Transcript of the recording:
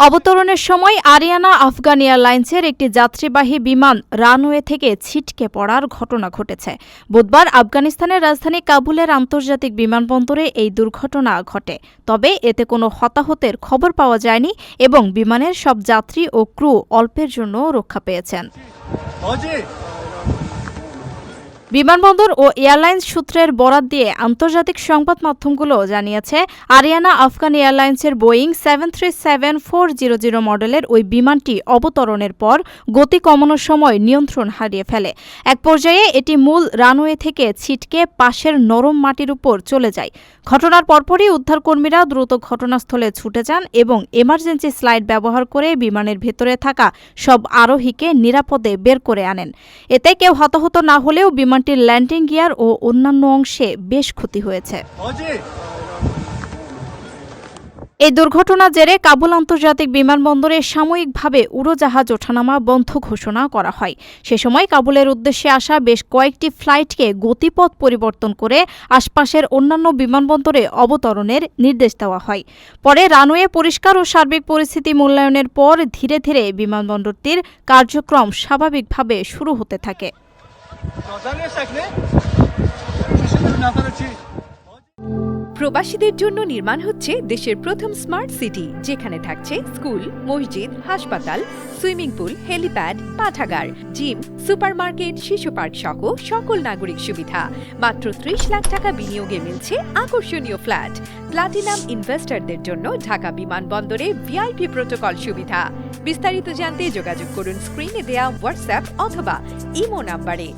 অবতরণের সময় আরিয়ানা আফগান এয়ারলাইন্সের একটি যাত্রীবাহী বিমান রানওয়ে থেকে ছিটকে পড়ার ঘটনা ঘটেছে। বুধবার আফগানিস্তানের রাজধানী কাবুলের আন্তর্জাতিক বিমানবন্দরে এই দুর্ঘটনা ঘটে। তবে এতে কোনো হতাহতের খবর পাওয়া যায়নি এবং বিমানের সব যাত্রী ও ক্রু অল্পের জন্য রক্ষা পেয়েছেন। বিমানবন্দর ও এয়ারলাইন্স সূত্রের বরাত দিয়ে আন্তর্জাতিক সংবাদ মাধ্যমগুলো জানিয়েছে, আরিয়ানা আফগান এয়ারলাইন্সের বোয়িং 737-400 মডেলের ওই বিমানটি অবতরণের পর গতি কমানোর সময় নিয়ন্ত্রণ হারিয়ে ফেলে। এক পর্যায়ে এটি মূল রানওয়ে থেকে ছিটকে পাশের নরম মাটির উপর চলে যায়। ঘটনার পরপরই উদ্ধারকর্মীরা দ্রুত ঘটনাস্থলে ছুটে যান এবং এমার্জেন্সি স্লাইড ব্যবহার করে বিমানের ভেতরে থাকা সব আরোহীকে নিরাপদে বের করে আনেন। এতে কেউ হতাহত না হলেও বিমানটির ল্যান্ডিং গিয়ার ও অন্যান্য অংশে বেশ ক্ষতি হয়েছে। এই দুর্ঘটনার জেরে কাবুল আন্তর্জাতিক বিমানবন্দরে সাময়িকভাবে উড়োজাহাজ ওঠানামা বন্ধ ঘোষণা করা হয়। সে সময় কাবুলের উদ্দেশ্যে আসা বেশ কয়েকটি ফ্লাইটকে গতিপথ পরিবর্তন করে আশপাশের অন্যান্য বিমানবন্দরে অবতরণের নির্দেশ দেওয়া হয়। পরে রানওয়ে পরিষ্কার ও সার্বিক পরিস্থিতি মূল্যায়নের পর ধীরে ধীরে বিমানবন্দরটির কার্যক্রম স্বাভাবিকভাবে শুরু হতে থাকে। প্রবাসীদের জন্য নির্মাণ হচ্ছে দেশের প্রথম স্মার্ট সিটি, যেখানে থাকছে স্কুল, মসজিদ, হাসপাতাল, সুইমিং পুল, হেলিপ্যাড, পাঠাগার, জিম, সুপারমার্কেট, শিশু পার্ক সহ সকল নাগরিক সুবিধা। মাত্র 30 লাখ টাকা বিনিয়োগে মিলছে আকর্ষণীয় ফ্ল্যাট। প্লাটিনাম ইনভেস্টরদের জন্য ঢাকা বিমানবন্দরে ভিআইপি প্রোটোকল সুবিধা। বিস্তারিত জানতে যোগাযোগ করুন স্ক্রিনে দেয়া হোয়াটসঅ্যাপ অথবা ইমো নাম্বারে।